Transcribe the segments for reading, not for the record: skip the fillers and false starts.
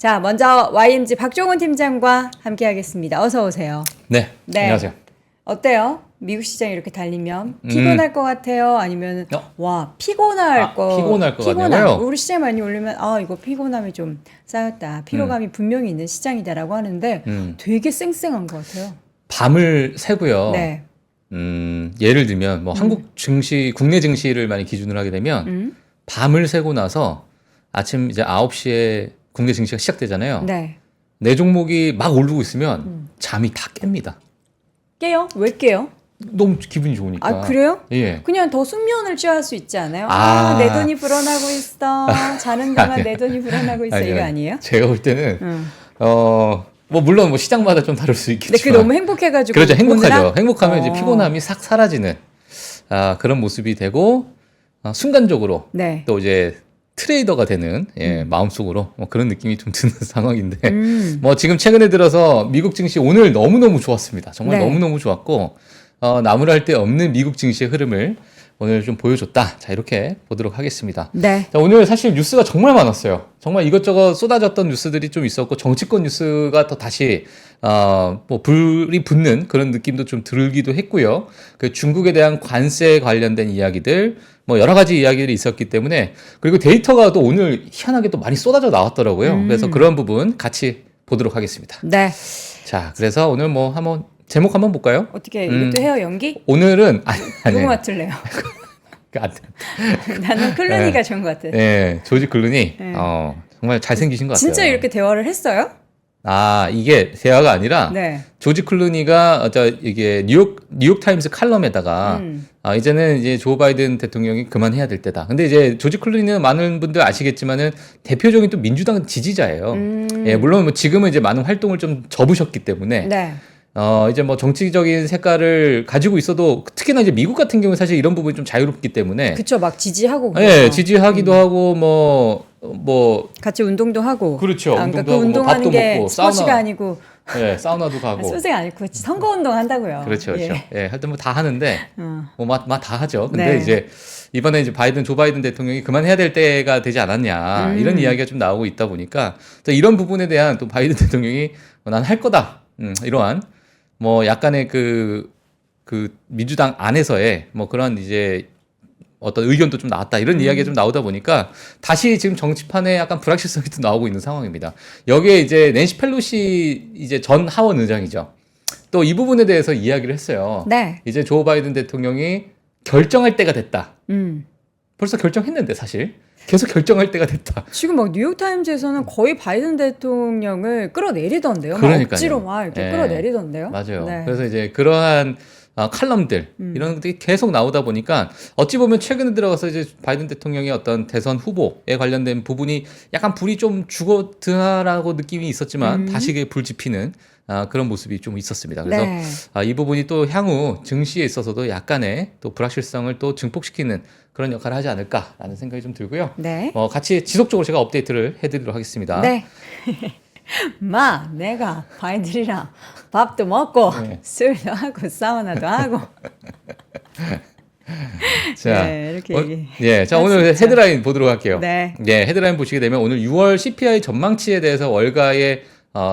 자, 먼저 YMG 박종훈 팀장과 함께하겠습니다. 어서 오세요. 네, 안녕하세요. 어때요? 미국 시장이 이렇게 달리면 피곤할 것 같아요? 아니면 와 피곤할 피곤할 것 같네요. 우리 시장 많이 올리면 이거 피곤함이 좀 쌓였다. 피로감이 분명히 있는 시장이다라고 하는데 되게 쌩쌩한 것 같아요. 밤을 새고요. 네. 예를 들면 뭐 한국 증시, 국내 증시를 많이 기준으로 하게 되면 밤을 새고 나서 아침 이제 9시에 국내 증시가 시작되잖아요. 네. 내 종목이 막 오르고 있으면 잠이 다 깹니다. 깨요? 왜 깨요? 너무 기분이 좋으니까. 아, 그래요? 예. 그냥 더 숙면을 취할 수 있지 않아요? 내 돈이 불어나고 있어. 자는 동안 내 돈이 불어나고 있어. 이거 아니에요? 제가 볼 때는 뭐 물론 뭐 시장마다 좀 다를 수 있겠지만. 근데 그 너무 행복해가지고. 그렇죠. 행복하죠. 행복하면 이제 피곤함이 싹 사라지는 그런 모습이 되고 순간적으로 네. 또 이제 트레이더가 되는 마음속으로 뭐 그런 느낌이 좀 드는 상황인데 뭐 지금 최근에 들어서 미국 증시 오늘 너무너무 좋았습니다. 정말 네. 너무너무 좋았고 나무랄 데 없는 미국 증시의 흐름을 오늘 좀 보여줬다. 자, 이렇게 보도록 하겠습니다. 네. 자, 오늘 사실 뉴스가 정말 많았어요. 정말 이것저것 쏟아졌던 뉴스들이 좀 있었고 정치권 뉴스가 또 다시 뭐 불이 붙는 그런 느낌도 좀 들기도 했고요. 그 중국에 대한 관세 관련된 이야기들 뭐 여러 가지 이야기들이 있었기 때문에 그리고 데이터가 또 오늘 희한하게 또 많이 쏟아져 나왔더라고요. 그래서 그런 부분 같이 보도록 하겠습니다. 네. 자, 그래서 오늘 뭐 한번 제목 한번 볼까요? 어떻게 이것도 해요 연기? 오늘은 누구 맡을래요? 나는 클루니가 좋은 것 같아. 네, 조지 클루니. 정말 잘생기신 것 같아요. 진짜 이렇게 대화를 했어요? 이게 대화가 아니라 네. 조지 클루니가 이게 뉴욕 타임스 칼럼에다가 이제는 이제 조 바이든 대통령이 그만해야 될 때다. 근데 이제 조지 클루니는 많은 분들 아시겠지만은 대표적인 또 민주당 지지자예요. 예, 물론 뭐 지금은 이제 많은 활동을 좀 접으셨기 때문에 네. 이제 뭐 정치적인 색깔을 가지고 있어도 특히나 이제 미국 같은 경우는 사실 이런 부분이 좀 자유롭기 때문에 그쵸, 막 지지하고. 예, 지지하기도 하고 뭐 같이 운동도 하고. 그렇죠. 그러니까 운동도 그 하고 뭐 밥도 운동하는 게 먹고 스포츠가 아니고. 예, 사우나도 가고. 스포츠가 아니고 선거 운동 한다고요. 그렇죠, 그렇죠. 예, 하여튼 뭐 다 하는데 뭐 다 하죠. 근데 네. 이제 이번에 이제 조 바이든 대통령이 그만해야 될 때가 되지 않았냐 이런 이야기가 좀 나오고 있다 보니까 이런 부분에 대한 또 바이든 대통령이 난 할 거다 이러한 뭐 약간의 그 민주당 안에서의 뭐 그런 이제 어떤 의견도 좀 나왔다 이런 이야기가 좀 나오다 보니까 다시 지금 정치판에 약간 불확실성이 또 나오고 있는 상황입니다. 여기에 이제 낸시 펠로시 이제 전 하원 의장이죠. 또 이 부분에 대해서 이야기를 했어요. 네. 이제 조 바이든 대통령이 결정할 때가 됐다. 벌써 결정했는데 사실 계속 결정할 때가 됐다. 지금 막 뉴욕타임즈에서는 거의 바이든 대통령을 끌어내리던데요. 막 그러니까요. 억지로 막 이렇게 끌어내리던데요. 맞아요. 네. 그래서 이제 그러한 칼럼들 이런 것들이 계속 나오다 보니까 어찌 보면 최근에 들어가서 이제 바이든 대통령의 어떤 대선 후보에 관련된 부분이 약간 불이 좀 죽어드나라고 느낌이 있었지만 다시 그게 불 지피는 그런 모습이 좀 있었습니다. 그래서 네. 이 부분이 또 향후 증시에 있어서도 약간의 또 불확실성을 또 증폭시키는 그런 역할을 하지 않을까라는 생각이 좀 들고요. 네. 같이 지속적으로 제가 업데이트를 해드리도록 하겠습니다. 네. 내가 바이든이랑 밥도 먹고 술도 하고 사우나도 하고. 자, 네, 이렇게 자 오늘 헤드라인 보도록 할게요. 네. 헤드라인 보시게 되면 오늘 6월 CPI 전망치에 대해서 월가의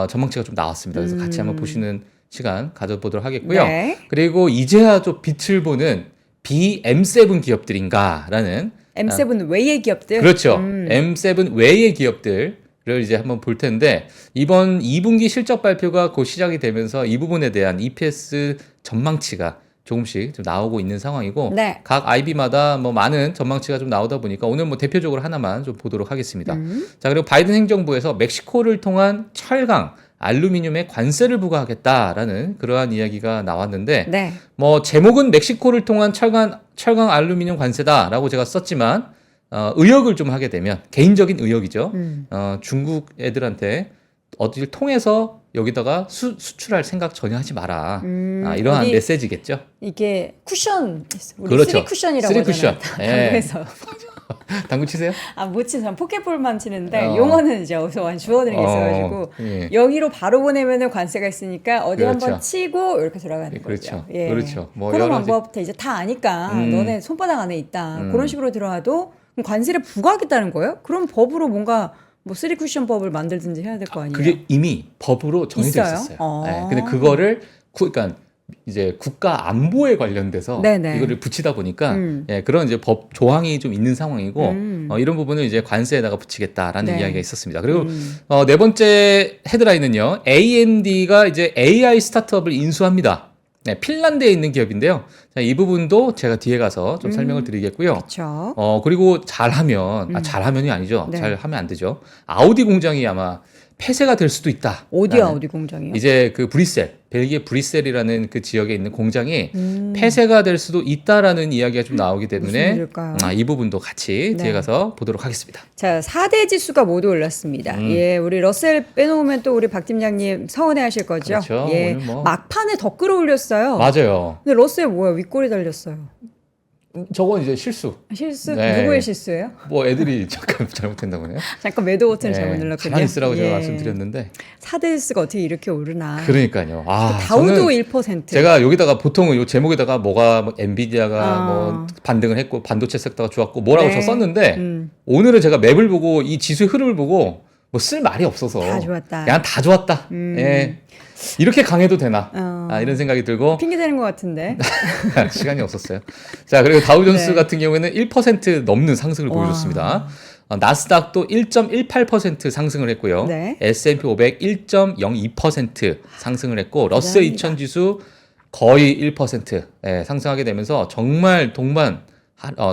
전망치가 좀 나왔습니다. 그래서 같이 한번 보시는 시간 가져보도록 하겠고요. 네. 그리고 이제야 좀 빛을 보는 BM7 기업들인가라는 M7 외의 기업들. 그렇죠. M7 외의 기업들을 이제 한번 볼 텐데 이번 2분기 실적 발표가 곧 시작이 되면서 이 부분에 대한 EPS 전망치가 조금씩 좀 나오고 있는 상황이고 네. 각 IB마다 뭐 많은 전망치가 좀 나오다 보니까 오늘 뭐 대표적으로 하나만 좀 보도록 하겠습니다. 자, 그리고 바이든 행정부에서 멕시코를 통한 철강, 알루미늄에 관세를 부과하겠다라는 그러한 이야기가 나왔는데 네. 뭐 제목은 멕시코를 통한 철강 알루미늄 관세다라고 제가 썼지만 의역을 좀 하게 되면 개인적인 의역이죠. 중국 애들한테 어디를 통해서 여기다가 수출할 생각 전혀 하지 마라. 이러한 메시지겠죠. 이게 쿠션, 우리 그렇죠. 3 쿠션이라고 3 쿠션. 하잖아요. 당구에서. 당구 치세요? 못 치는 포켓볼만 치는데 용어는 이제 어디서 주워드는 게 있어가지고 여기로 바로 보내면은 관세가 있으니까 어디 그렇죠. 한번 치고 이렇게 돌아가는 그렇죠. 거죠. 예. 그렇죠. 뭐 그런 여러 가지. 방법부터 이제 다 아니까 너네 손바닥 안에 있다. 그런 식으로 들어가도 그럼 관세를 부과하겠다는 거예요? 그럼 법으로 뭔가 뭐 3쿠션법을 만들든지 해야 될 거 아니에요? 그게 이미 법으로 정해져 있어요? 있었어요. 네, 근데 그거를 그러니까 이제 국가 안보에 관련돼서 네네. 이거를 붙이다 보니까 예, 그런 이제 법 조항이 좀 있는 상황이고 이런 부분을 이제 관세에다가 붙이겠다라는 네. 이야기가 있었습니다. 그리고 네 번째 헤드라인은요. AMD가 이제 AI 스타트업을 인수합니다. 네, 핀란드에 있는 기업인데요. 자, 이 부분도 제가 뒤에 가서 좀 설명을 드리겠고요. 그렇죠. 그리고 잘하면, 잘하면이 아니죠. 네. 잘하면 안 되죠. 아우디 공장이 아마 폐쇄가 될 수도 있다. 어디 아우디 공장이요? 이제 그 브뤼셀, 벨기에 브뤼셀이라는 그 지역에 있는 공장이 폐쇄가 될 수도 있다라는 이야기가 좀 나오기 때문에 무슨 일일까요? 이 부분도 같이 네. 뒤에 가서 보도록 하겠습니다. 자, 4대 지수가 모두 올랐습니다. 예, 우리 러셀 빼놓으면 또 우리 박 팀장님 서운해 하실 거죠? 그렇죠. 예. 오늘 뭐. 막판에 더 끌어올렸어요. 맞아요. 근데 러셀 뭐야? 윗골이 달렸어요. 저건 이제 실수. 실수? 네. 누구의 실수예요? 뭐 애들이 잠깐 잘못했나 보네요. 잠깐 매도 버튼 네, 잘못 눌렀군요. 가만히 있으라고 제가 예. 말씀드렸는데. 4대 지수가 어떻게 이렇게 오르나. 그러니까요. 다우도 저는 1%. 제가 여기다가 보통은 요 제목에다가 뭐가 뭐 엔비디아가 뭐 반등을 했고 반도체 섹터가 좋았고 뭐라고 네. 저 썼는데 오늘은 제가 맵을 보고 이 지수의 흐름을 보고 뭐 쓸 말이 없어서 다 좋았다. 그냥 다 좋았다. 예. 이렇게 강해도 되나? 어. 이런 생각이 들고 핑계 대는 것 같은데. 시간이 없었어요. 자, 그리고 다우존스 네. 같은 경우에는 1% 넘는 상승을 와. 보여줬습니다. 나스닥도 1.18% 상승을 했고요. 네. S&P 500 1.02% 상승을 했고 러스 대단합니다. 2000 지수 거의 1% 상승하게 되면서 정말 동반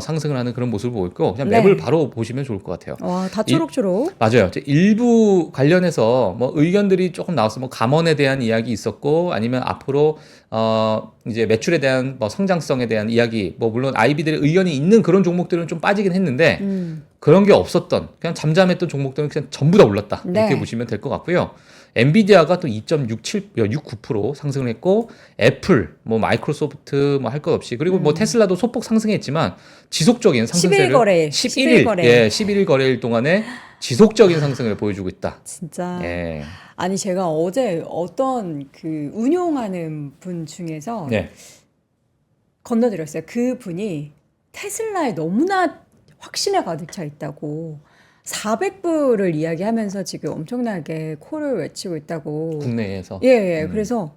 상승을 하는 그런 모습을 보고 있고 그냥 네. 맵을 바로 보시면 좋을 것 같아요. 와, 다 초록초록. 맞아요. 이제 일부 관련해서 뭐 의견들이 조금 나왔어. 뭐 감원에 대한 이야기 있었고 아니면 앞으로 이제 매출에 대한 뭐 성장성에 대한 이야기 뭐 물론 아이비들의 의견이 있는 그런 종목들은 좀 빠지긴 했는데 그런 게 없었던 그냥 잠잠했던 종목들은 그냥 전부 다 올랐다. 네. 이렇게 보시면 될 것 같고요. 엔비디아가 또 2.69% 상승을 했고 애플, 뭐 마이크로소프트 뭐 할 것 없이 그리고 뭐 테슬라도 소폭 상승했지만 지속적인 상승세를 11일 거래일. 예, 11일 거래일 동안에 지속적인 상승을 보여주고 있다. 진짜. 예. 아니 제가 어제 어떤 그 운용하는 분 중에서 네. 건너드렸어요. 그 분이 테슬라에 너무나 확신에 가득 차 있다고 400불을 이야기하면서 지금 엄청나게 코를 외치고 있다고. 국내에서. 예. 그래서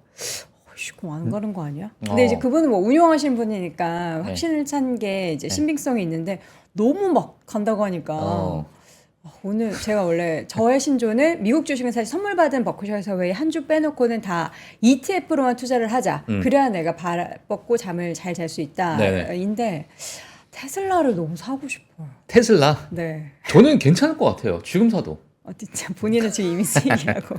그럼 안 가는 거 아니야? 근데 이제 그분은 뭐 운용하시는 분이니까 확신을 찬 게 이제 신빙성이 있는데 너무 막 간다고 하니까 오늘 제가 원래 저의 신조는 미국 주식은 사실 선물 받은 버크셔에서 왜 한 주 빼놓고는 다 ETF로만 투자를 하자. 그래야 내가 뻗고 잠을 잘 잘 수 있다. 네네. 인데 테슬라를 너무 사고 싶어요. 테슬라. 네. 저는 괜찮을 것 같아요. 지금 사도. 진짜 본인은 지금 이미 수익이라고.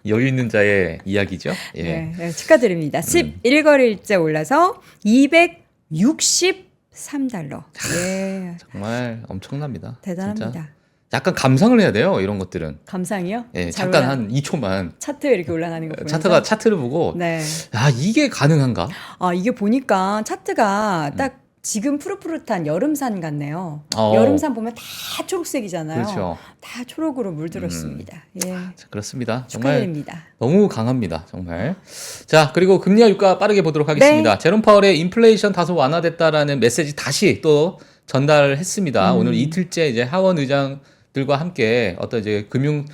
여유 있는 자의 이야기죠. 예. 네, 축하드립니다. 11거래일째 올라서 263달러. 예. 정말 엄청납니다. 대단합니다. 진짜. 약간 감상을 해야 돼요. 이런 것들은. 감상이요? 예, 잘 잠깐 올라- 한 2초만 차트 이렇게 올라가는 거 보면서. 차트를 보고 네. 이게 가능한가? 이게 보니까 차트가 딱 지금 푸릇푸릇한 여름산 같네요. 어. 여름산 보면 다 초록색이잖아요. 그렇죠. 다 초록으로 물들었습니다. 예. 자, 그렇습니다. 정말 축하드립니다. 너무 강합니다. 정말. 자, 그리고 금리와 유가 빠르게 보도록 하겠습니다. 네. 제롬 파월의 인플레이션 다소 완화됐다라는 메시지 다시 또 전달했습니다. 오늘 이틀째 이제 하원 의장들과 함께 어떤 이제 금융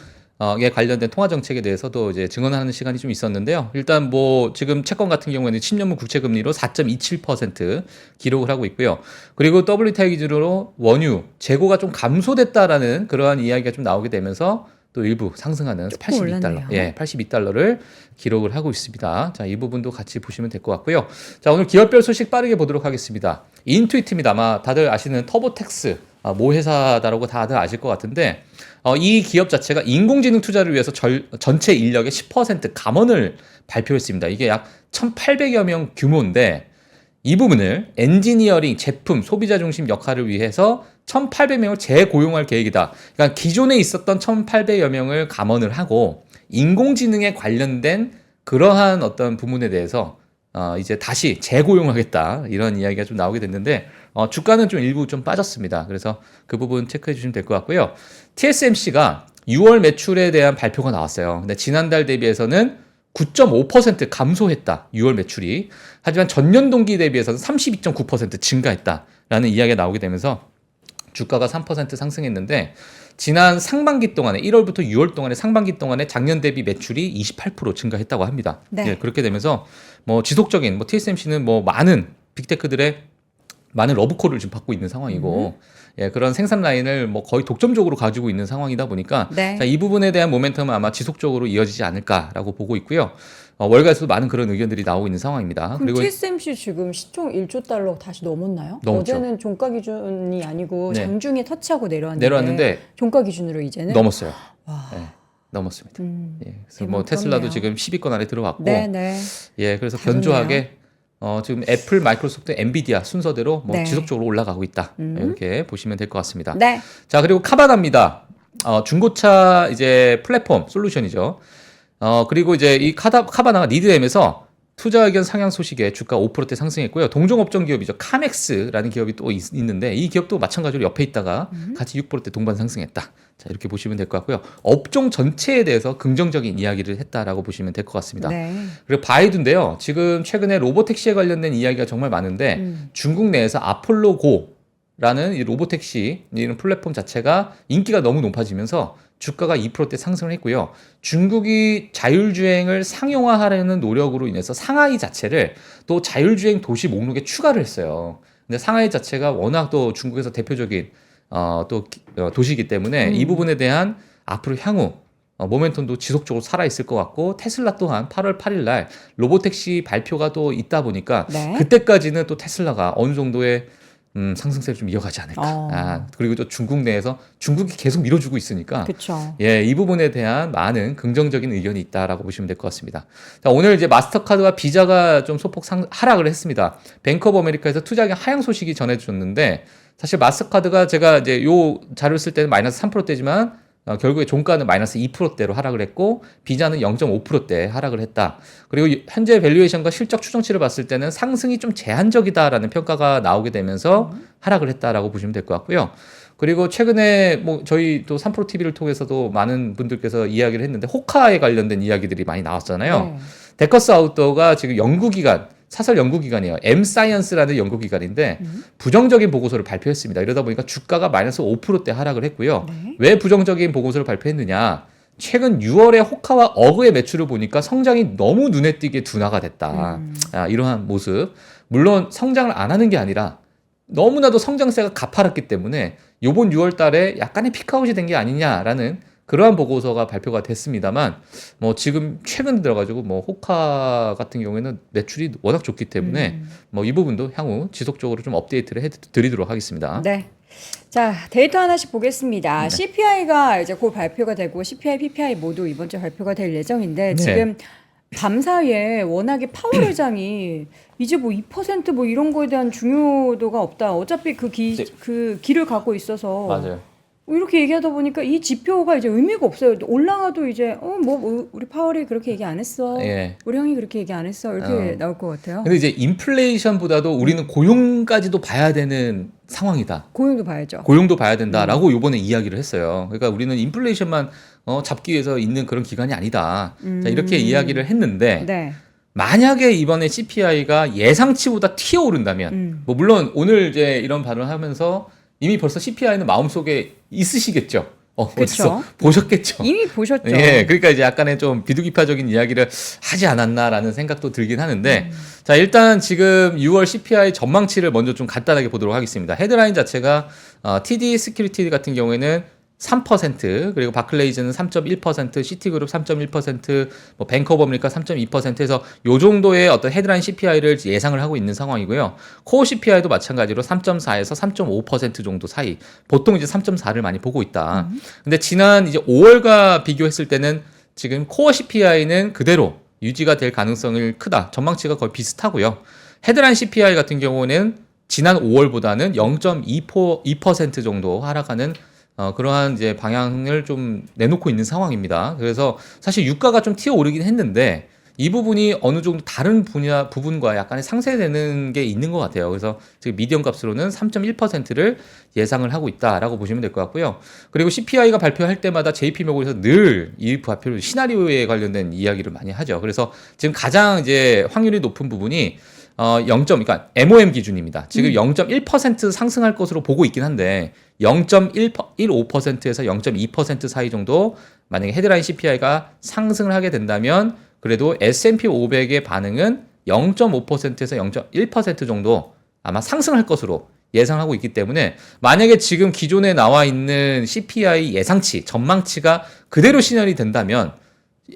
에 관련된 통화 정책에 대해서도 이제 증언하는 시간이 좀 있었는데요. 일단 뭐 지금 채권 같은 경우에는 10년물 국채 금리로 4.27% 기록을 하고 있고요. 그리고 WTI 기준으로 원유 재고가 좀 감소됐다라는 그러한 이야기가 좀 나오게 되면서 또 일부 상승하는 조금 82달러, 올랐네요. 예, 82달러를 기록을 하고 있습니다. 자, 이 부분도 같이 보시면 될 것 같고요. 자, 오늘 기업별 소식 빠르게 보도록 하겠습니다. 인투이트입니다. 아마 다들 아시는 터보텍스 모 회사다라고 다들 아실 것 같은데 이 기업 자체가 인공지능 투자를 위해서 전체 인력의 10% 감원을 발표했습니다. 이게 약 1,800여 명 규모인데 이 부분을 엔지니어링, 제품, 소비자 중심 역할을 위해서 1,800명을 재고용할 계획이다. 그러니까 기존에 있었던 1,800여 명을 감원을 하고 인공지능에 관련된 그러한 어떤 부문에 대해서 이제 다시 재고용하겠다 이런 이야기가 좀 나오게 됐는데 주가는 좀 일부 좀 빠졌습니다. 그래서 그 부분 체크해 주시면 될 것 같고요. TSMC가 6월 매출에 대한 발표가 나왔어요. 근데 지난달 대비해서는 9.5% 감소했다. 6월 매출이. 하지만 전년 동기 대비해서는 32.9% 증가했다라는 이야기가 나오게 되면서 주가가 3% 상승했는데 지난 상반기 동안에 1월부터 6월 동안에 상반기 동안에 작년 대비 매출이 28% 증가했다고 합니다. 네. 예, 그렇게 되면서 뭐 지속적인 뭐 TSMC는 뭐 많은 빅테크들의 많은 러브콜을 지금 받고 있는 상황이고 예, 그런 생산 라인을 뭐 거의 독점적으로 가지고 있는 상황이다 보니까 네. 자, 이 부분에 대한 모멘텀은 아마 지속적으로 이어지지 않을까라고 보고 있고요. 월가에서도 많은 그런 의견들이 나오고 있는 상황입니다. 그럼 TSMC 지금 시총 1조 달러 다시 넘었나요? 넘었죠. 어제는 종가 기준이 아니고 네. 장중에 터치하고 내려왔는데, 내려왔는데 종가 기준으로 이제는 넘었어요. 와. 네, 넘었습니다. 예, 그래서 대박 뭐 테슬라도 부럽네요. 지금 10위권 안에 들어왔고, 네네. 예, 그래서 다 견조하게 지금 애플, 마이크로소프트, 엔비디아 순서대로 뭐 네. 지속적으로 올라가고 있다. 이렇게 보시면 될 것 같습니다. 네. 자, 그리고 카바나입니다. 중고차 이제 플랫폼 솔루션이죠. 그리고 이제 이 카바나가 니드엠에서 투자 의견 상향 소식에 주가 5%대 상승했고요. 동종업종 기업이죠. 카맥스라는 기업이 또 있는데 이 기업도 마찬가지로 옆에 있다가 같이 6%대 동반 상승했다. 자, 이렇게 보시면 될 것 같고요. 업종 전체에 대해서 긍정적인 이야기를 했다라고 보시면 될 것 같습니다. 네. 그리고 바이두인데요. 지금 최근에 로보택시에 관련된 이야기가 정말 많은데 중국 내에서 아폴로고라는 이 로보택시 이런 플랫폼 자체가 인기가 너무 높아지면서 주가가 2%대 상승을 했고요. 중국이 자율주행을 상용화하려는 노력으로 인해서 상하이 자체를 또 자율주행 도시 목록에 추가를 했어요. 근데 상하이 자체가 워낙 또 중국에서 대표적인 도시이기 때문에 이 부분에 대한 앞으로 향후 모멘텀도 지속적으로 살아있을 것 같고 테슬라 또한 8월 8일 날 로보택시 발표가 또 있다 보니까 네. 그때까지는 또 테슬라가 어느 정도의 상승세를 좀 이어가지 않을까. 그리고 또 중국 내에서 중국이 계속 밀어주고 있으니까 그렇죠. 예, 이 부분에 대한 많은 긍정적인 의견이 있다라고 보시면 될 것 같습니다. 자, 오늘 이제 마스터카드와 비자가 좀 소폭 하락을 했습니다. 뱅크 오브 아메리카에서 투자액 하향 소식이 전해졌는데 사실 마스터카드가 제가 이제 요 자료를 쓸 때는 마이너스 3%대지만 결국에 종가는 마이너스 2%대로 하락을 했고 비자는 0.5%대 하락을 했다. 그리고 현재 밸류에이션과 실적 추정치를 봤을 때는 상승이 좀 제한적이다라는 평가가 나오게 되면서 하락을 했다라고 보시면 될 것 같고요. 그리고 최근에 뭐 저희 또 3프로 TV를 통해서도 많은 분들께서 이야기를 했는데 호카에 관련된 이야기들이 많이 나왔잖아요. 네. 데커스 아웃도어가 지금 연구기관 사설 연구기관이에요. M-사이언스라는 연구기관인데 부정적인 보고서를 발표했습니다. 이러다 보니까 주가가 마이너스 5%대 하락을 했고요. 네. 왜 부정적인 보고서를 발표했느냐? 최근 6월에 호카와 어그의 매출을 보니까 성장이 너무 눈에 띄게 둔화가 됐다. 이러한 모습. 물론 성장을 안 하는 게 아니라 너무나도 성장세가 가파랐기 때문에 이번 6월 달에 약간의 피크아웃이 된 게 아니냐라는 그러한 보고서가 발표가 됐습니다만 뭐 지금 최근 들어가지고 뭐 호카 같은 경우에는 매출이 워낙 좋기 때문에 뭐 이 부분도 향후 지속적으로 좀 업데이트를 해드리도록 하겠습니다. 네. 자, 데이터 하나씩 보겠습니다. 네. CPI가 이제 곧 발표가 되고 CPI, PPI 모두 이번 주에 발표가 될 예정인데 네. 지금 밤 사이에 워낙에 파월 의장이 이제 뭐 2% 이런 거에 대한 중요도가 없다. 어차피 그 길을 갖고 있어서 맞아요. 이렇게 얘기하다 보니까 이 지표가 이제 의미가 없어요. 올라가도 이제 우리 파월이 그렇게 얘기 안 했어. 예. 우리 형이 그렇게 얘기 안 했어. 이렇게 나올 것 같아요. 근데 이제 인플레이션보다도 우리는 고용까지도 봐야 되는 상황이다. 고용도 봐야죠. 고용도 봐야 된다라고 요번에 이야기를 했어요. 그러니까 우리는 인플레이션만 잡기 위해서 있는 그런 기간이 아니다. 자, 이렇게 이야기를 했는데 네. 만약에 이번에 CPI가 예상치보다 튀어오른다면 뭐 물론 오늘 이제 이런 발언을 하면서 이미 벌써 CPI는 마음속에 있으시겠죠. 어디서 보셨겠죠. 이미 보셨죠. 예, 그러니까 이제 약간의 좀 비둘기파적인 이야기를 하지 않았나라는 생각도 들긴 하는데, 자, 일단 지금 6월 CPI 전망치를 먼저 좀 간단하게 보도록 하겠습니다. 헤드라인 자체가 TD 스큐리티 같은 경우에는 3%, 그리고 바클레이즈는 3.1%, 시티그룹 3.1%, 뭐 뱅크 오브 아메리카 3.2%에서 요 정도의 어떤 헤드라인 CPI를 예상을 하고 있는 상황이고요. 코어 CPI도 마찬가지로 3.4에서 3.5% 정도 사이. 보통 이제 3.4를 많이 보고 있다. 근데 지난 이제 5월과 비교했을 때는 지금 코어 CPI는 그대로 유지가 될 가능성이 크다. 전망치가 거의 비슷하고요. 헤드라인 CPI 같은 경우는 지난 5월보다는 0.2% 정도 하락하는 그러한 이제 방향을 좀 내놓고 있는 상황입니다. 그래서 사실 유가가 좀 튀어오르긴 했는데 이 부분이 어느 정도 다른 부분과 약간의 상쇄되는 게 있는 것 같아요. 그래서 지금 미디엄 값으로는 3.1%를 예상을 하고 있다라고 보시면 될 것 같고요. 그리고 CPI가 발표할 때마다 JP모건에서 늘 이 발표를 시나리오에 관련된 이야기를 많이 하죠. 그래서 지금 가장 이제 확률이 높은 부분이 그러니까 MOM 기준입니다. 지금 0.1% 상승할 것으로 보고 있긴 한데 0.15%에서 0.2% 사이 정도 만약에 헤드라인 CPI가 상승을 하게 된다면 그래도 S&P 500의 반응은 0.5%에서 0.1% 정도 아마 상승할 것으로 예상하고 있기 때문에 만약에 지금 기존에 나와 있는 CPI 예상치, 전망치가 그대로 실현이 된다면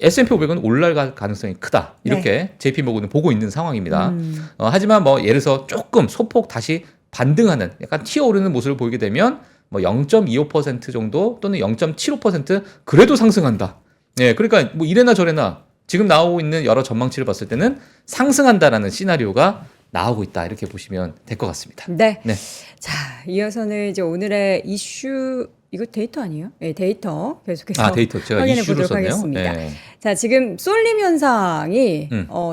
S&P 500은 올라갈 가능성이 크다. 이렇게 네. JP모건은 보고 있는 상황입니다. 하지만 뭐 예를 들어서 조금 소폭 다시 반등하는 약간 튀어오르는 모습을 보이게 되면 뭐 0.25% 정도 또는 0.75% 그래도 상승한다. 예, 그러니까 뭐 이래나 저래나 지금 나오고 있는 여러 전망치를 봤을 때는 상승한다라는 시나리오가 나오고 있다. 이렇게 보시면 될 것 같습니다. 네. 네. 자, 이어서는 이제 오늘의 이슈 이거 데이터 아니에요? 네, 데이터 계속해서 데이터 제가 확인해 이슈로 보도록 썼네요. 하겠습니다. 네. 자, 지금 쏠림 현상이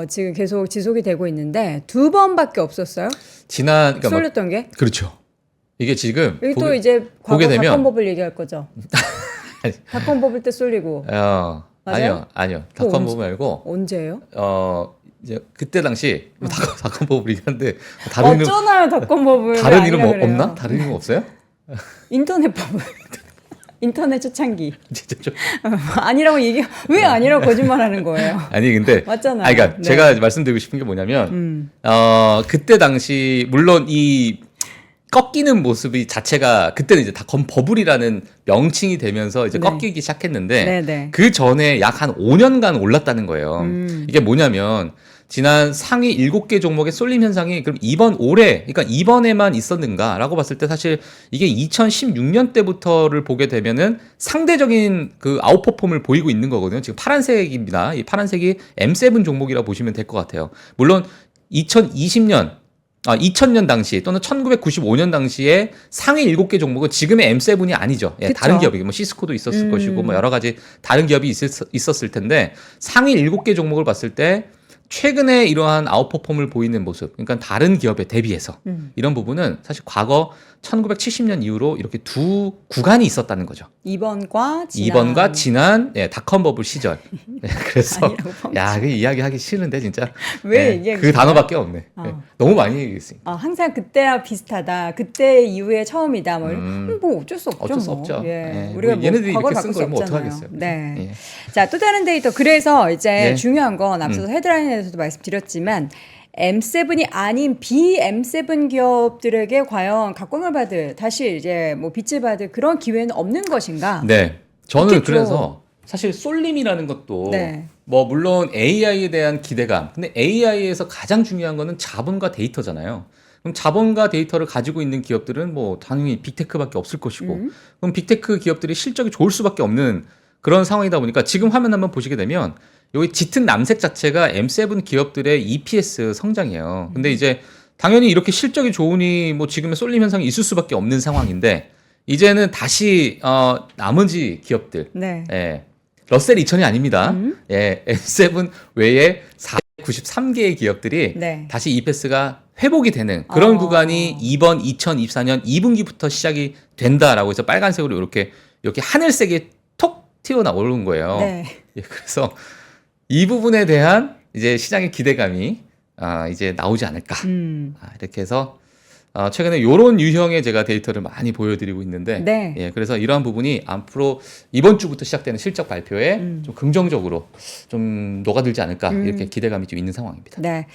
지금 계속 지속이 되고 있는데 두 번밖에 없었어요. 그러니까 쏠렸던 게. 그렇죠. 이게 지금 여기 또 이제 과거 보게 되면 닷컴버블 얘기할 거죠. 닷컴버블 때 쏠리고. 맞아요? 아니요. 닷컴버블 말고 언제예요? 이제 그때 당시 닷컴버블이긴 한데 다른 이름 어쩌나요, 닷컴버블. 다른 이름 없나? 다른 이름 없어요? 인터넷 버블. 인터넷 초창기. 진짜 좀 아니라고 왜 아니라고 거짓말하는 거예요? 아니 근데 맞잖아요. 그러니까 네. 제가 말씀드리고 싶은 게 뭐냐면 그때 당시 물론 이 꺾이는 모습이 자체가 그때는 이제 닷컴 버블이라는 명칭이 되면서 이제 네. 꺾이기 시작했는데 네네. 그 전에 약 한 5년간 올랐다는 거예요. 이게 뭐냐면 지난 상위 7개 종목의 쏠림 현상이 그럼 그러니까 이번에만 있었는가라고 봤을 때 사실 이게 2016년 때부터를 보게 되면은 상대적인 그 아웃퍼폼을 보이고 있는 거거든요. 지금 파란색입니다. 이 파란색이 M7 종목이라고 보시면 될 것 같아요. 물론 2000년 당시 또는 1995년 당시에 상위 7개 종목은 지금의 M7이 아니죠. 예, 다른 기업이 뭐 시스코도 있었을 것이고 뭐 여러 가지 다른 기업이 있었을 텐데 상위 7개 종목을 봤을 때 최근에 이러한 아웃퍼폼을 보이는 모습, 그러니까 다른 기업에 대비해서 이런 부분은 사실 과거 1970년 이후로 이렇게 두 구간이 있었다는 거죠. 이번과 지난 닷컴 버블 시절. 그래서 그 이야기하기 싫은데 진짜 왜 얘기하기 그 단어밖에 없네. 너무 많이 얘기했으니까. 항상 그때와 비슷하다. 그때 이후에 처음이다. 뭐 어쩔 수 없죠. 어쩔 수 없죠. 우리가 얘네들이 과거를 이렇게 쓴 바꿀 수 걸 뭐 없잖아요. 어떡하겠어요. 네. 자, 또 다른 데이터. 그래서 이제 중요한 건 앞서서 헤드라인에서도 말씀드렸지만 M7이 아닌 B-M7 기업들에게 과연 각광을 받을 다시 이제 뭐 빛을 받을 그런 기회는 없는 것인가? 네, 저는 있겠죠. 그래서 사실 쏠림이라는 것도 네. 뭐 물론 AI에 대한 기대감. 근데 AI에서 가장 중요한 거는 자본과 데이터잖아요. 그럼 자본과 데이터를 가지고 있는 기업들은 뭐 당연히 빅테크밖에 없을 것이고, 그럼 빅테크 기업들이 실적이 좋을 수밖에 없는 그런 상황이다 보니까 지금 화면 한번 보시게 되면 여기 짙은 남색 자체가 M7 기업들의 EPS 성장이에요. 근데 이제 당연히 이렇게 실적이 좋으니 뭐 지금의 쏠림 현상이 있을 수밖에 없는 상황인데 이제는 다시 나머지 기업들, 러셀 2000이 아닙니다. M7 외에 493개의 기업들이 다시 EPS가 회복이 되는 그런 구간이 이번 2024년 2분기부터 시작이 된다라고 해서 빨간색으로 이렇게 하늘색이 톡 튀어나오는 거예요. 그래서 이 부분에 대한 이제 시장의 기대감이 이제 나오지 않을까. 이렇게 해서 최근에 이런 유형의 제가 데이터를 많이 보여드리고 있는데, 그래서 이러한 부분이 앞으로 이번 주부터 시작되는 실적 발표에 좀 긍정적으로 좀 녹아들지 않을까 이렇게 기대감이 좀 있는 상황입니다. 네.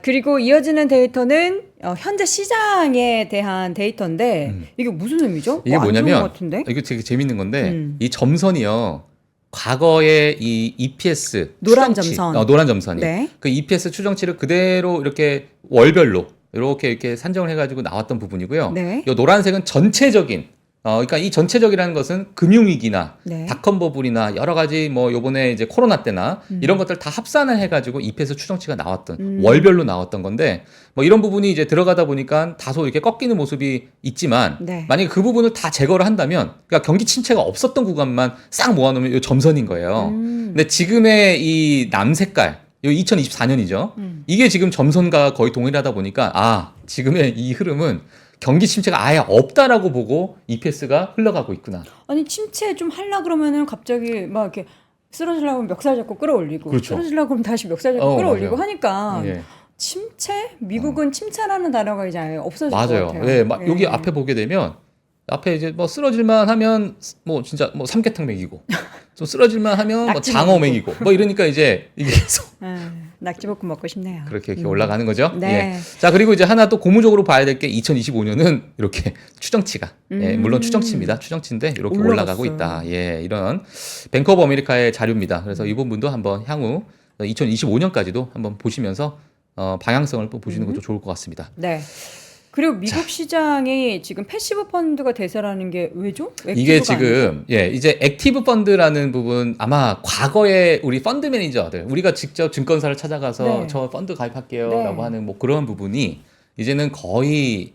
그리고 이어지는 데이터는 현재 시장에 대한 데이터인데 이게 무슨 의미죠? 이게 뭐냐면 이게 되게 재밌는 건데 이 점선이요. 과거의 이 EPS 노란 추정치, 점선, 노란 점선이 그 EPS 추정치를 그대로 이렇게 월별로 이렇게 산정을 해가지고 나왔던 부분이고요. 이 노란색은 전체적인 그러니까 이 전체적이라는 것은 금융위기나 닷컴 버블이나 여러 가지 뭐 요번에 이제 코로나 때나 이런 것들 다 합산을 해가지고 EPS 추정치가 나왔던 월별로 나왔던 건데 뭐 이런 부분이 이제 들어가다 보니까 다소 이렇게 꺾이는 모습이 있지만 만약에 그 부분을 다 제거를 한다면 그러니까 경기 침체가 없었던 구간만 싹 모아놓으면 이 점선인 거예요. 근데 지금의 이 남색깔 2024년이죠. 이게 지금 점선과 거의 동일하다 보니까 지금의 이 흐름은 경기 침체가 아예 없다라고 보고 EPS가 흘러가고 있구나. 아니 침체 좀 하려 그러면은 갑자기 막 이렇게 쓰러지려고 하면 멱살 잡고 끌어올리고 쓰러지려고 그러면 다시 멱살 잡고 끌어올리고 하니까 침체? 미국은 침체라는 단어가 이제 아예 없어질 것 같아요. 여기 앞에 보게 되면 앞에 이제 뭐 쓰러질만 하면 뭐 진짜 뭐 삼계탕 먹이고 좀 쓰러질만 하면 뭐 장어 먹이고 뭐 이러니까 이제 이게 계속 낙지볶음 먹고 싶네요. 그렇게 올라가는 거죠. 네. 예. 자, 그리고 이제 하나 또 고무적으로 봐야 될 게 2025년은 이렇게 추정치가 예, 물론 추정치입니다. 추정치인데 이렇게 올라가고 있다. 예, 이런 뱅크 오브 아메리카의 자료입니다. 그래서 이 부분도 한번 향후 2025년까지도 한번 보시면서 방향성을 또 보시는 것도 좋을 것 같습니다. 네. 그리고 미국 시장이 지금 패시브 펀드가 대세라는 게 왜죠? 이게 지금 예, 이제 액티브 펀드라는 부분 아마 과거에 우리 펀드 매니저들 우리가 직접 증권사를 찾아가서 네. 저 펀드 가입할게요 네. 라고 하는 뭐 그런 부분이 이제는 거의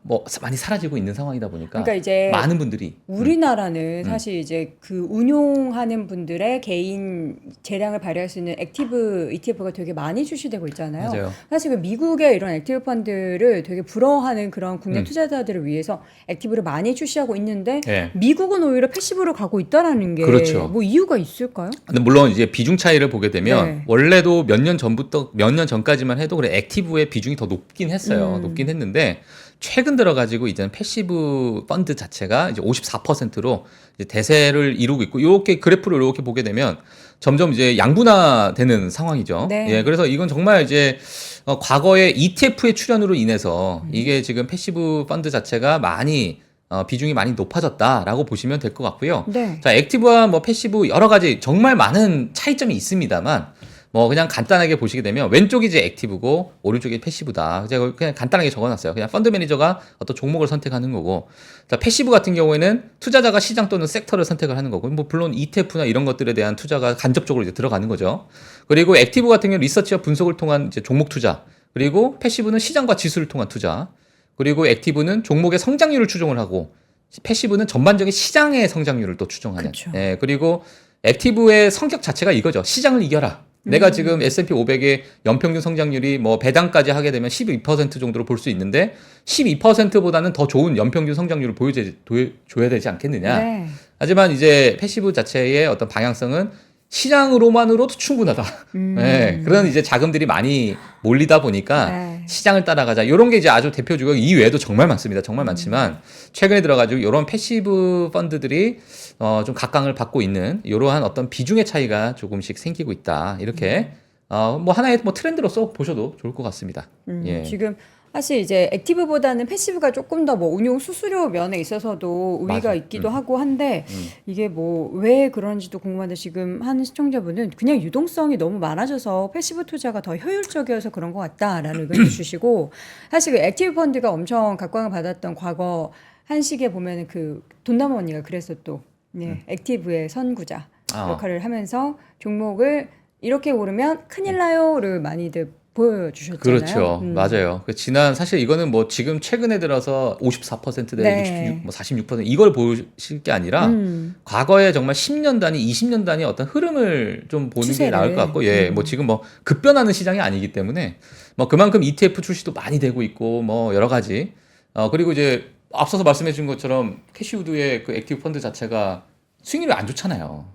뭐 많이 사라지고 있는 상황이다 보니까 그러니까 이제 많은 분들이 우리나라는 사실 이제 그 운용하는 분들의 개인 재량을 발휘할 수 있는 액티브 ETF가 되게 많이 출시되고 있잖아요. 맞아요. 사실 그 미국의 이런 액티브 펀드를 되게 부러워하는 그런 국내 투자자들을 위해서 액티브를 많이 출시하고 있는데 예. 미국은 오히려 패시브로 가고 있다라는 게 그렇죠. 뭐 이유가 있을까요? 근데 물론 이제 비중 차이를 보게 되면 네. 원래도 몇 년 전부터 몇 년 전까지만 해도 그래 액티브의 비중이 더 높긴 했어요. 높긴 했는데 최근 들어가지고 이제는 패시브 펀드 자체가 이제 54%로 이제 대세를 이루고 있고 이렇게 그래프를 이렇게 보게 되면 점점 이제 양분화되는 상황이죠. 네. 예, 그래서 이건 정말 이제 과거에 ETF의 출현으로 인해서 이게 지금 패시브 펀드 자체가 많이 비중이 많이 높아졌다라고 보시면 될 것 같고요. 네. 자, 액티브와 뭐 패시브 여러 가지 정말 많은 차이점이 있습니다만 뭐 그냥 간단하게 보시게 되면 왼쪽이 이제 액티브고 오른쪽이 패시브다. 제가 그냥 간단하게 적어놨어요. 그냥 펀드 매니저가 어떤 종목을 선택하는 거고, 자, 패시브 같은 경우에는 투자자가 시장 또는 섹터를 선택을 하는 거고, 뭐 물론 ETF나 이런 것들에 대한 투자가 간접적으로 이제 들어가는 거죠. 그리고 액티브 같은 경우는 리서치와 분석을 통한 이제 종목 투자, 그리고 패시브는 시장과 지수를 통한 투자, 그리고 액티브는 종목의 성장률을 추정을 하고, 패시브는 전반적인 시장의 성장률을 또 추정하는. 그쵸. 예, 그리고 액티브의 성격 자체가 이거죠. 시장을 이겨라. 내가 지금 S&P 500의 연평균 성장률이 뭐 배당까지 하게 되면 12% 정도로 볼 수 있는데 12%보다는 더 좋은 연평균 성장률을 보여줘야 되지 않겠느냐. 네. 하지만 이제 패시브 자체의 어떤 방향성은 시장으로만으로도 충분하다. 네, 그런 이제 자금들이 많이 몰리다 보니까 네. 시장을 따라가자. 이런 게 이제 아주 대표적이고 이 외에도 정말 많습니다. 정말 많지만 최근에 들어가지고 이런 패시브 펀드들이 좀 각광을 받고 있는 이러한 어떤 비중의 차이가 조금씩 생기고 있다. 이렇게 뭐 하나의 뭐 트렌드로서 보셔도 좋을 것 같습니다. 예. 지금 사실 이제 액티브보다는 패시브가 조금 더 뭐 운용 수수료 면에 있어서도 우위가 맞아. 있기도 하고 한데 이게 뭐 왜 그런지도 궁금한데 지금 하는 시청자분은 그냥 유동성이 너무 많아져서 패시브 투자가 더 효율적이어서 그런 것 같다라는 의견을 주시고 사실 그 액티브 펀드가 엄청 각광을 받았던 과거 한식에 보면은 그 돈나무 언니가 그래서 또 액티브의 선구자 역할을 하면서 종목을 이렇게 오르면 큰일 나요를 많이들 보여주셨잖아요. 그렇죠. 맞아요. 지난 사실 이거는 뭐 지금 최근에 들어서 54%대 네. 66, 뭐 46% 이걸 보실 게 아니라 과거에 정말 10년 단위, 20년 단위 어떤 흐름을 좀 보는 추세를. 게 나을 것 같고, 예, 뭐 지금 뭐 급변하는 시장이 아니기 때문에 뭐 그만큼 ETF 출시도 많이 되고 있고 뭐 여러 가지. 그리고 이제 앞서서 말씀해 준 것처럼 캐시우드의 그 액티브 펀드 자체가 수익률이 안 좋잖아요.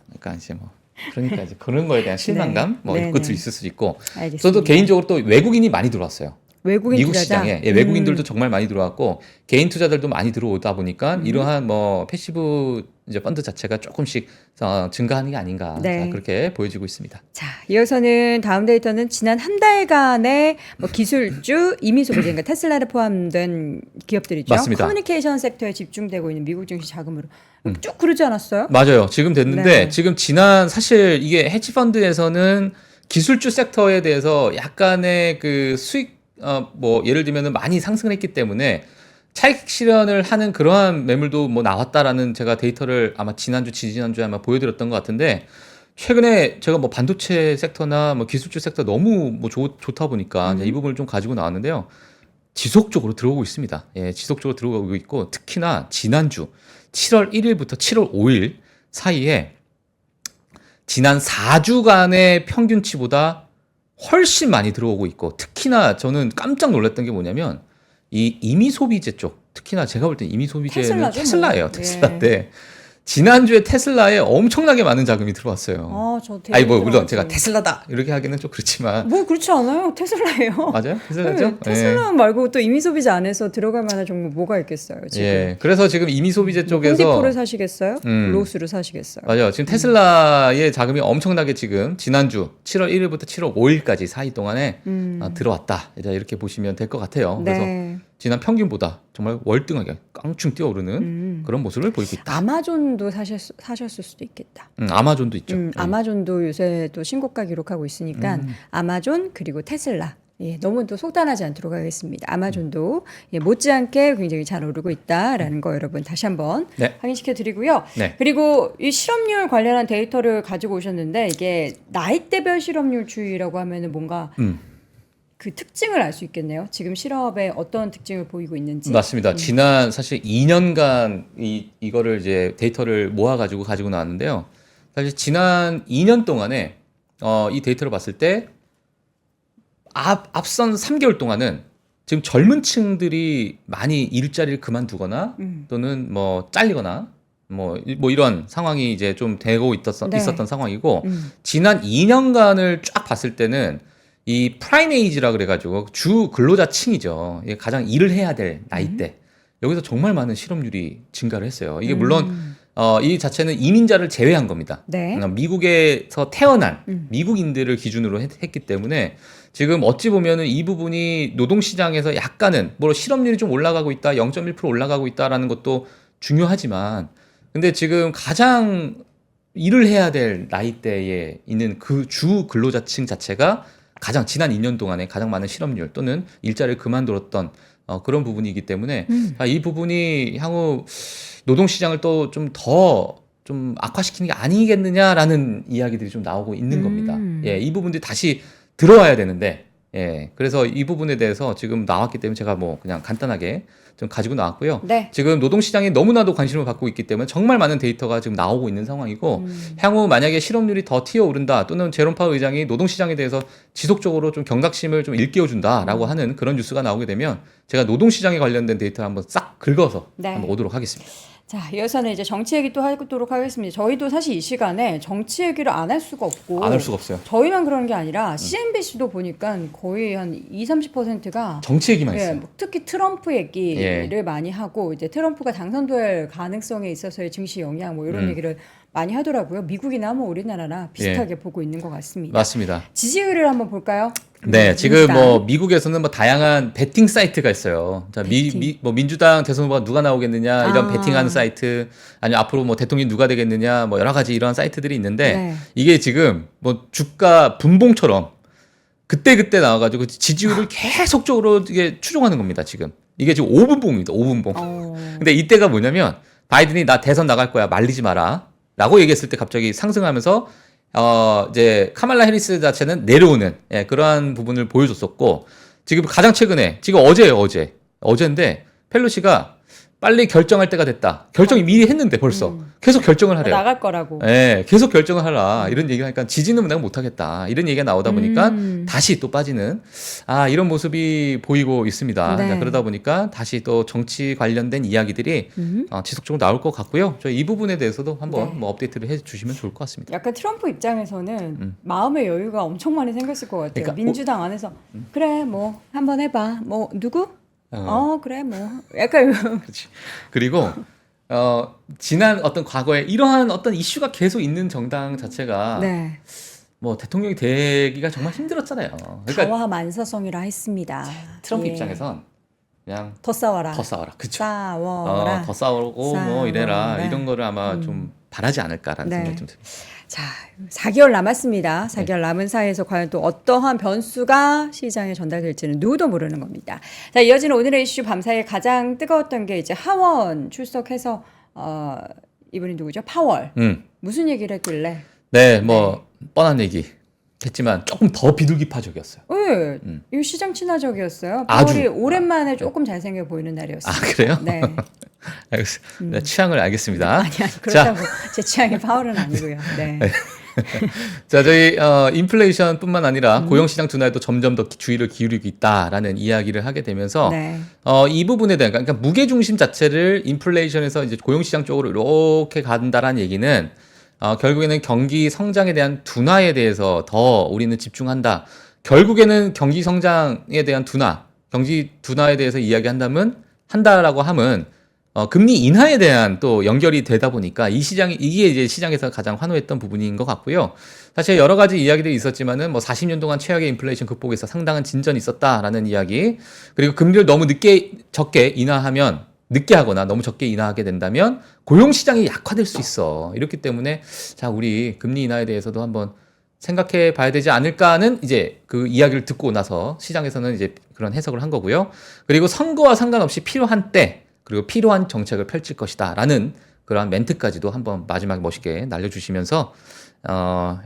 그러니까 이제 뭐 그러니까 이제 그런 거에 대한 실망감 뭐 이런 것도 있을 수 있고. 알겠습니다. 저도 개인적으로 또 외국인이 많이 들어왔어요. 외국인 미국 투자자? 시장에 외국인들도 정말 많이 들어왔고 개인 투자들도 많이 들어오다 보니까 이러한 뭐 패시브 이제 펀드 자체가 조금씩 증가하는 게 아닌가. 네. 자, 그렇게 보여지고 있습니다. 자, 이어서는 다음 데이터는 지난 한 달간의 뭐 기술주, 이미소비재, 그러니까 테슬라를 포함된 기업들이죠. 맞습니다. 커뮤니케이션 섹터에 집중되고 있는 미국 증시 자금으로 쭉 그러지 않았어요? 맞아요. 지금 됐는데 네. 지금 지난 사실 이게 헤지 펀드에서는 기술주 섹터에 대해서 약간의 그 수익 뭐 예를 들면은 많이 상승을 했기 때문에 차익 실현을 하는 그러한 매물도 뭐 나왔다라는 제가 데이터를 아마 지난주, 지지난주에 아마 보여드렸던 것 같은데 최근에 제가 뭐 반도체 섹터나 뭐 기술주 섹터 너무 뭐 좋다 보니까 이제 이 부분을 좀 가지고 나왔는데요. 지속적으로 들어오고 있습니다. 예, 지속적으로 들어오고 있고 특히나 지난주 7월 1일부터 7월 5일 사이에 지난 4주간의 평균치보다 훨씬 많이 들어오고 있고 특히나 저는 깜짝 놀랐던 게 뭐냐면 이 임의 소비재 쪽 특히나 제가 볼 때 임의 소비재는 테슬라죠, 테슬라예요. 뭐. 테슬라인데 지난주에 테슬라에 엄청나게 많은 자금이 들어왔어요. 아, 저 되게 아니 뭐 물론 들어가지. 제가 테슬라다 이렇게 하기는 좀 그렇지만 뭐 그렇지 않아요. 테슬라예요. 맞아요? 테슬라죠? 네, 테슬라 말고 또 이미 소비자 안에서 들어갈 만한 종목 뭐가 있겠어요, 지금. 예. 그래서 지금 이미 소비재 쪽에서 홈디포를 사시겠어요? 로스를 사시겠어요? 맞아요. 지금 테슬라의 자금이 엄청나게 지금 지난주 7월 1일부터 7월 5일까지 사이 동안에 들어왔다. 이렇게 보시면 될 것 같아요. 그래서 네. 지난 평균보다 정말 월등하게 깡충 뛰어오르는 그런 모습을 보이고 있다. 아마존도 사셨을 수도 있겠다. 아마존도 있죠. 예. 아마존도 요새 또 신고가 기록하고 있으니까 아마존 그리고 테슬라. 예, 너무 또 속단하지 않도록 하겠습니다. 아마존도 예, 못지않게 굉장히 잘 오르고 있다라는 거 여러분 다시 한번 네. 확인시켜 드리고요. 네. 그리고 이 실업률 관련한 데이터를 가지고 오셨는데 이게 나이대별 실업률 추이라고 하면은 뭔가 그 특징을 알 수 있겠네요. 지금 실업에 어떤 특징을 보이고 있는지. 맞습니다. 지난 사실 2년간 이거를 이제 데이터를 모아가지고 가지고 나왔는데요. 사실 지난 2년 동안에 이 데이터를 봤을 때 앞선 3개월 동안은 지금 젊은 층들이 많이 일자리를 그만두거나 또는 뭐 잘리거나 뭐 이런 상황이 이제 좀 되고 있었던 상황이고 지난 2년간을 쫙 봤을 때는 이 프라임 에이지라 그래가지고 주 근로자층이죠. 이게 가장 일을 해야 될 나이대. 여기서 정말 많은 실업률이 증가를 했어요. 이게 물론 이 자체는 이민자를 제외한 겁니다. 네. 미국에서 태어난 미국인들을 기준으로 했기 때문에 지금 어찌 보면은 이 부분이 노동시장에서 약간은 뭐 실업률이 좀 올라가고 있다, 0.1% 올라가고 있다라는 것도 중요하지만 근데 지금 가장 일을 해야 될 나이대에 있는 그 주 근로자층 자체가 가장 지난 2년 동안에 가장 많은 실업률 또는 일자리를 그만뒀던 그런 부분이기 때문에 이 부분이 향후 노동시장을 또 좀 더 좀 악화시키는 게 아니겠느냐라는 이야기들이 좀 나오고 있는 겁니다. 예, 이 부분들이 다시 들어와야 되는데, 예, 그래서 이 부분에 대해서 지금 나왔기 때문에 제가 뭐 그냥 간단하게 좀 가지고 나왔고요. 네. 지금 노동시장이 너무나도 관심을 받고 있기 때문에 정말 많은 데이터가 지금 나오고 있는 상황이고 향후 만약에 실업률이 더 튀어오른다 또는 제롬 파월 의장이 노동시장에 대해서 지속적으로 좀 경각심을 좀 일깨워준다라고 하는 그런 뉴스가 나오게 되면 제가 노동시장에 관련된 데이터를 한번 싹 긁어서 네. 한번 오도록 하겠습니다. 자, 이어서는 이제 정치 얘기 또 하도록 하겠습니다. 저희도 사실 이 시간에 정치 얘기를 안 할 수가 없고 안 할 수가 없어요. 저희만 그런 게 아니라 CNBC도 보니까 거의 한 20-30%가 정치 얘기만 예, 있어요. 뭐 특히 트럼프 얘기를 많이 하고 이제 트럼프가 당선될 가능성에 있어서의 증시 영향 뭐 이런 얘기를 많이 하더라고요. 미국이나 뭐 우리나라나 비슷하게 보고 있는 것 같습니다. 맞습니다. 지지율을 한번 볼까요? 네, 지금 민주당. 뭐 미국에서는 뭐 다양한 베팅 사이트가 있어요. 자, 뭐 민주당 대선 후보가 누가 나오겠느냐 이런 베팅하는 사이트, 아니면 앞으로 뭐 대통령이 누가 되겠느냐 뭐 여러 가지 이런 사이트들이 있는데 네. 이게 지금 뭐 주가 분봉처럼 그때 나와가지고 지지율을 계속적으로 이게 추종하는 겁니다. 지금 이게 지금 5분봉입니다. 5분봉. 근데 이때가 뭐냐면 바이든이 나 대선 나갈 거야 말리지 마라라고 얘기했을 때 갑자기 상승하면서 이제 카말라 해리스 자체는 내려오는 그러한 부분을 보여줬었고 지금 가장 최근에 지금 어제인데 펠로시가 빨리 결정할 때가 됐다. 결정이 미리 했는데 벌써 계속 결정을 하래요. 나갈 거라고. 네, 계속 결정을 하라. 이런 얘기가 하니까 지지는 내가 못하겠다. 이런 얘기가 나오다 보니까 다시 또 빠지는 이런 모습이 보이고 있습니다. 네. 자, 그러다 보니까 다시 또 정치 관련된 이야기들이 지속적으로 나올 것 같고요. 저희 이 부분에 대해서도 한번 네. 뭐 업데이트를 해주시면 좋을 것 같습니다. 약간 트럼프 입장에서는 마음의 여유가 엄청 많이 생겼을 것 같아요. 그러니까 민주당 안에서 그래 뭐 한번 해봐. 뭐 누구? 그래 뭐 약간 그렇지. 그리고 지난 어떤 과거에 이러한 어떤 이슈가 계속 있는 정당 자체가 네. 뭐 대통령이 되기가 정말 힘들었잖아요. 그러니까 가와 만사성이라 했습니다. 트럼프 예. 입장에선 그냥 더 싸워라. 더 싸워라. 그쵸. 싸워라. 더 싸우고 뭐 싸워라. 이래라. 이런 거를 아마 좀 바라지 않을까라는 네. 생각이 좀 듭니다. 자, 4개월 남았습니다. 4개월 남은 사이에서 과연 또 어떠한 변수가 시장에 전달될지는 누구도 모르는 겁니다. 자, 이어지는 오늘의 이슈 밤사이에 가장 뜨거웠던 게 이제 하원 출석해서 이분이 누구죠? 파월. 무슨 얘기를 했길래? 네, 뭐 뻔한 얘기 했지만 조금 더 비둘기파적이었어요. 네, 이거 시장 친화적이었어요. 아주. 파월이 오랜만에 조금 잘생겨 보이는 날이었어요. 그래요? 네. 네, 취향을 알겠습니다. 아니 그렇다고 제 취향이 파월은 아니고요. 네. 자, 저희 인플레이션뿐만 아니라 고용시장 둔화에도 점점 더 주의를 기울이고 있다라는 이야기를 하게 되면서 네. 이 부분에 대한 그러니까 무게 중심 자체를 인플레이션에서 이제 고용시장 쪽으로 이렇게 간다라는 얘기는 결국에는 경기 성장에 대한 둔화에 대해서 더 우리는 집중한다. 결국에는 경기 성장에 대한 둔화, 경기 둔화에 대해서 한다라고 함은 금리 인하에 대한 또 연결이 되다 보니까 이게 이제 시장에서 가장 환호했던 부분인 것 같고요. 사실 여러 가지 이야기들이 있었지만은 뭐 40년 동안 최악의 인플레이션 극복에서 상당한 진전이 있었다라는 이야기, 그리고 금리를 너무 적게 인하하면 늦게 하거나 너무 적게 인하하게 된다면 고용 시장이 약화될 수 있어. 이렇기 때문에 자, 우리 금리 인하에 대해서도 한번 생각해 봐야 되지 않을까 하는 이제 그 이야기를 듣고 나서 시장에서는 이제 그런 해석을 한 거고요. 그리고 선거와 상관없이 필요한 때 그리고 필요한 정책을 펼칠 것이다라는 그러한 멘트까지도 한번 마지막에 멋있게 날려주시면서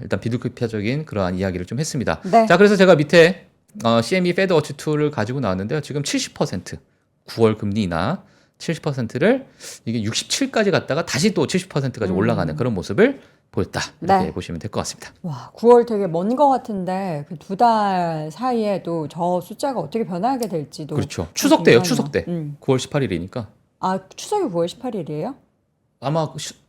일단 비둘기표적인 그러한 이야기를 좀 했습니다. 네. 자, 그래서 제가 밑에 CME 페드 워치 2를 가지고 나왔는데요. 지금 70% 9월 금리 인하 70%를 이게 67까지 갔다가 다시 또 70%까지 올라가는 그런 모습을 보였다. 이렇게 네. 보시면 될 것 같습니다. 와, 9월 되게 먼 것 같은데 그 2달 사이에도 저 숫자가 어떻게 변하게 될지도 그렇죠. 추석 때요. 궁금하네요. 추석 때. 9월 18일이니까. 아, 추석이 9월 18일이에요? 아마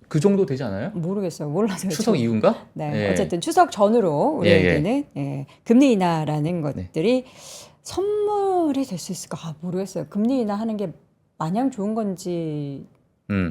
그 정도 되지 않아요? 모르겠어요. 몰라서 추석 여쭤- 이후인가? 네, 예. 어쨌든 추석 전으로 우리에게는 금리 인하라는 것들이 선물이 될 수 있을까? 아, 모르겠어요. 금리 인하 하는 게 마냥 좋은 건지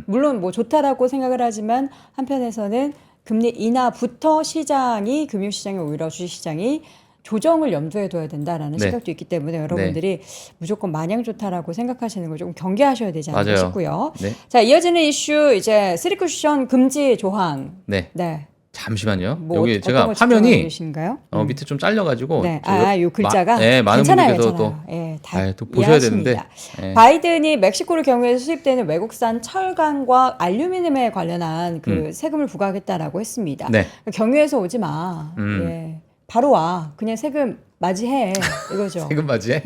물론 뭐 좋다라고 생각을 하지만 한편에서는 금리 인하부터 시장이 금융시장이 오히려 주식시장이 조정을 염두에 둬야 된다라는 네. 시각도 있기 때문에 여러분들이 무조건 마냥 좋다라고 생각하시는 걸 조금 경계하셔야 되지 않을까 맞아요. 싶고요. 네. 자, 이어지는 이슈 이제 쓰리쿠션 금지 조항. 네. 네. 잠시만요. 뭐 여기 어떤 제가 걸 화면이 집중하신가요? 밑에 좀 잘려가지고. 네. 요 글자가 네, 많은 괜찮아요, 분들께서 괜찮아요. 또, 예, 다 또 보셔야 이해하십니다. 되는데. 예. 바이든이 멕시코를 경유해서 수입되는 외국산 철강과 알루미늄에 관련한 그 세금을 부과하겠다라고 했습니다. 네. 경유해서 오지 마. 예. 바로 와. 그냥 세금 맞이해. 이거죠. 세금 맞이해?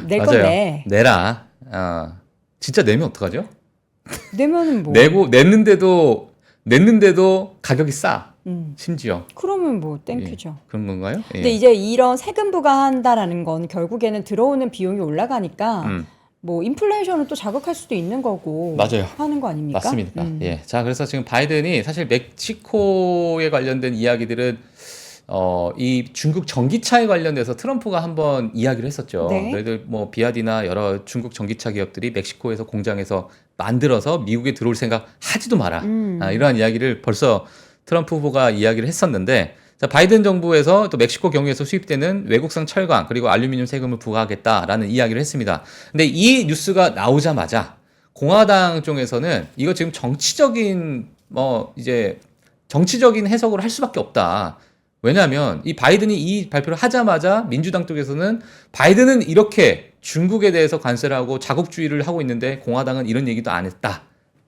낼 맞아요. 건데. 내라. 진짜 내면 어떡하죠? 내면은 뭐. 냈는데도 가격이 싸. 심지어. 그러면 뭐 땡큐죠. 그런 건가요? 예. 근데 이제 이런 세금 부과한다라는 건 결국에는 들어오는 비용이 올라가니까 뭐 인플레이션을 또 자극할 수도 있는 거고 맞아요. 하는 거 아닙니까? 맞습니다. 예. 자, 그래서 지금 바이든이 사실 멕시코에 관련된 이야기들은 이 중국 전기차에 관련돼서 트럼프가 한번 이야기를 했었죠. 네. 그래도 뭐 비아디나 여러 중국 전기차 기업들이 멕시코에서 공장에서 만들어서 미국에 들어올 생각 하지도 마라. 이러한 이야기를 벌써 트럼프 후보가 이야기를 했었는데, 자, 바이든 정부에서 또 멕시코 경유에서 수입되는 외국산 철강 그리고 알루미늄 세금을 부과하겠다라는 이야기를 했습니다. 근데 이 뉴스가 나오자마자 공화당 쪽에서는 이거 지금 정치적인 해석으로 할 수밖에 없다. 왜냐하면 이 바이든이 이 발표를 하자마자 민주당 쪽에서는 바이든은 이렇게 중국에 대해서 관세를 하고 자국주의를 하고 있는데 공화당은 이런 얘기도 안 했다.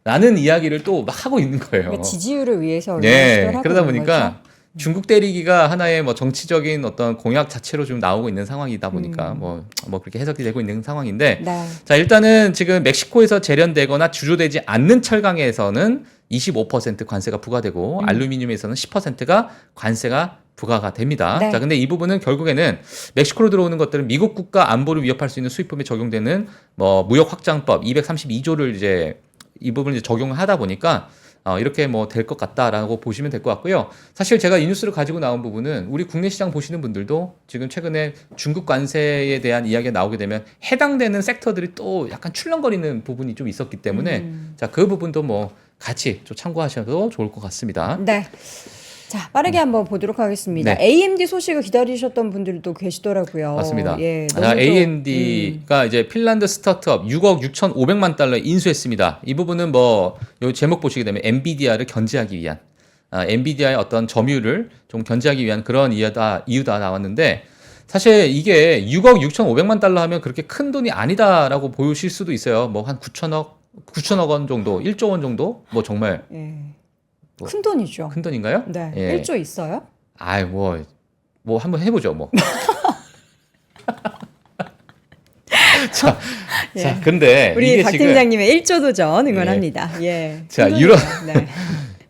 라는 이야기를 또 막 하고 있는 거예요. 그러니까 지지율을 위해서 네, 하고 그러다 있는 보니까 거죠. 중국 때리기가 하나의 뭐 정치적인 어떤 공약 자체로 좀 나오고 있는 상황이다 보니까 뭐 그렇게 해석이 되고 있는 상황인데, 네. 자, 일단은 지금 멕시코에서 재련되거나 주조되지 않는 철강에서는 25% 관세가 부과되고 알루미늄에서는 10%가 관세가 부과가 됩니다. 네. 자, 근데 이 부분은 결국에는 멕시코로 들어오는 것들은 미국 국가 안보를 위협할 수 있는 수입품에 적용되는 뭐 무역 확장법 232조를 이제 이 부분을 이제 적용하다 보니까 이렇게 뭐 될 것 같다라고 보시면 될 것 같고요. 사실 제가 이 뉴스를 가지고 나온 부분은 우리 국내 시장 보시는 분들도 지금 최근에 중국 관세에 대한 이야기가 나오게 되면 해당되는 섹터들이 또 약간 출렁거리는 부분이 좀 있었기 때문에 자, 그 부분도 뭐 같이 좀 참고하셔도 좋을 것 같습니다. 네. 자, 빠르게 한번 보도록 하겠습니다. 네. AMD 소식을 기다리셨던 분들도 계시더라고요. 맞습니다. 예, 자, 너무 좀, AMD가 이제 핀란드 스타트업 6억 6,500만 달러 인수했습니다. 이 부분은 뭐 요 제목 보시게 되면 엔비디아를 견제하기 위한 엔비디아의 어떤 점유율을 좀 견제하기 위한 그런 이유다 나왔는데, 사실 이게 6억 6,500만 달러 하면 그렇게 큰 돈이 아니다라고 보실 수도 있어요. 뭐 한 9천억 원 정도, 1조 원 정도, 뭐 정말 예. 큰 돈이죠. 큰 돈인가요? 네. 예. 1조 있어요? 아이 뭐 한번 해보죠 뭐. 자, 예. 자, 근데 우리 이게 박 지금 팀장님의 1조 도전 응원합니다. 예. 자, 큰 유럽 돈이에요. 네.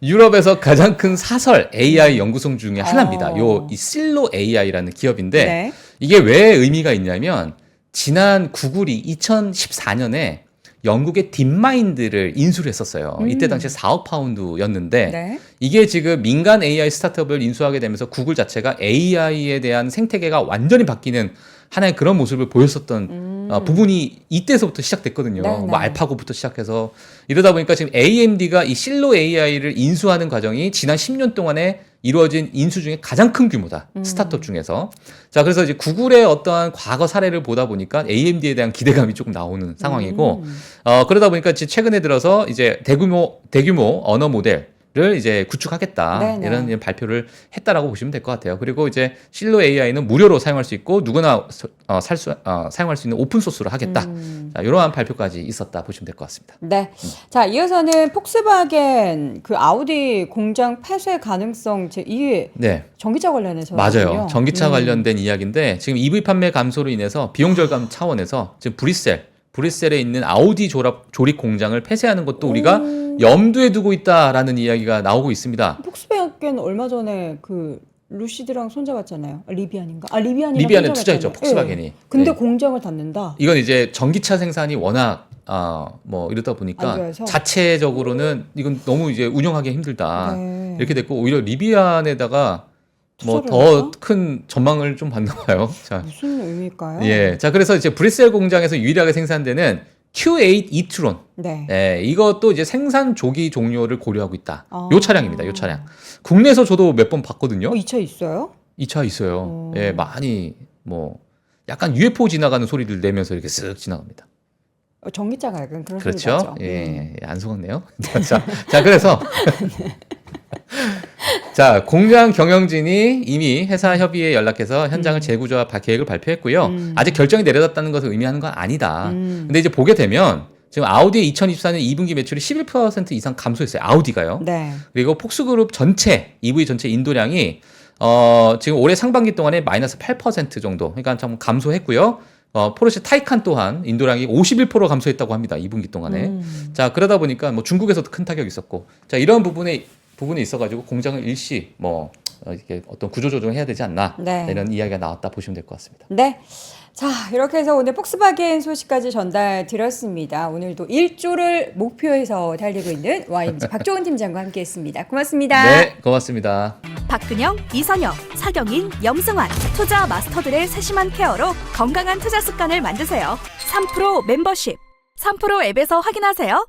유럽에서 가장 큰 사설 AI 연구소 중에 하나입니다. 어. 이 실로 AI라는 기업인데 네. 이게 왜 의미가 있냐면 지난 구글이 2014년에 영국의 딥마인드를 인수를 했었어요. 이때 당시에 4억 파운드였는데 네. 이게 지금 민간 AI 스타트업을 인수하게 되면서 구글 자체가 AI에 대한 생태계가 완전히 바뀌는 하나의 그런 모습을 보였었던 부분이 이때서부터 시작됐거든요. 네, 네. 뭐 알파고부터 시작해서 이러다 보니까 지금 AMD가 이 실로 AI를 인수하는 과정이 지난 10년 동안에 이루어진 인수 중에 가장 큰 규모다. 스타트업 중에서. 자, 그래서 이제 구글의 어떠한 과거 사례를 보다 보니까 AMD에 대한 기대감이 조금 나오는 상황이고, 그러다 보니까 최근에 들어서 이제 대규모 언어 모델을 이제 구축하겠다. 네네. 이런 이제 발표를 했다라고 보시면 될 것 같아요. 그리고 이제 실로 AI는 무료로 사용할 수 있고 누구나 사용할 수 있는 오픈 소스로 하겠다. 자, 이러한 발표까지 있었다 보시면 될 것 같습니다. 네. 자, 이어서는 폭스바겐 그 아우디 공장 폐쇄 가능성 이게 네. 전기차 관련해서 맞아요. 전기차 관련된 이야기인데 지금 EV 판매 감소로 인해서 비용 절감 차원에서 지금 브뤼셀에 있는 아우디 조립 공장을 폐쇄하는 것도 우리가 염두에 두고 있다라는 이야기가 나오고 있습니다. 폭스바겐 얼마 전에 그 루시드랑 손잡았잖아요. 리비안인가? 리비안이랑 리비안은 손잡았잖아요. 투자했죠. 폭스바겐이. 네. 근데 네. 공장을 닫는다. 이건 이제 전기차 생산이 워낙 뭐 이러다 안 보니까 좋아서? 자체적으로는 이건 너무 이제 운영하기 힘들다. 네. 이렇게 됐고 오히려 리비안에다가 뭐 투자를 더 할까? 큰 전망을 좀 봤나 봐요. 자. 무슨 의미일까요? 예. 자, 그래서 이제 브뤼셀 공장에서 유일하게 생산되는 Q8 이트론. 네. 예, 이것도 이제 생산 조기 종료를 고려하고 있다. 아. 요 차량입니다. 요 차량. 국내에서 저도 몇 번 봤거든요. 이 차 있어요? 이 차 있어요. 예, 많이 뭐 약간 UFO 지나가는 소리를 내면서 이렇게 쓱 지나갑니다. 전기차가 약간 그런 그렇죠? 소리죠. 예, 안 속았네요. 자, 그래서 자, 공장 경영진이 이미 회사 협의에 연락해서 현장을 재구조할 계획을 발표했고요. 아직 결정이 내려졌다는 것을 의미하는 건 아니다. 근데 이제 보게 되면 지금 아우디의 2024년 2분기 매출이 11% 이상 감소했어요. 아우디가요. 네. 그리고 폭스그룹 전체 EV 전체 인도량이 지금 올해 상반기 동안에 마이너스 8% 정도, 그러니까 좀 감소했고요. 포르쉐 타이칸 또한 인도량이 51% 감소했다고 합니다. 2분기 동안에. 자, 그러다 보니까 뭐 중국에서도 큰 타격이 있었고, 자, 이런 부분이 있어가지고 공장을 일시 뭐 이렇게 어떤 구조 조정을 해야 되지 않나, 네. 이런 이야기가 나왔다 보시면 될 것 같습니다. 네. 자, 이렇게 해서 오늘 폭스바겐 소식까지 전달드렸습니다. 오늘도 1조를 목표해서 달리고 있는 YMG 박종훈 팀장과 함께했습니다. 고맙습니다. 네, 고맙습니다. 박근영, 이선영, 사경인, 염승환 투자 마스터들의 세심한 케어로 건강한 투자 습관을 만드세요. 3프로 멤버십 3프로 앱에서 확인하세요.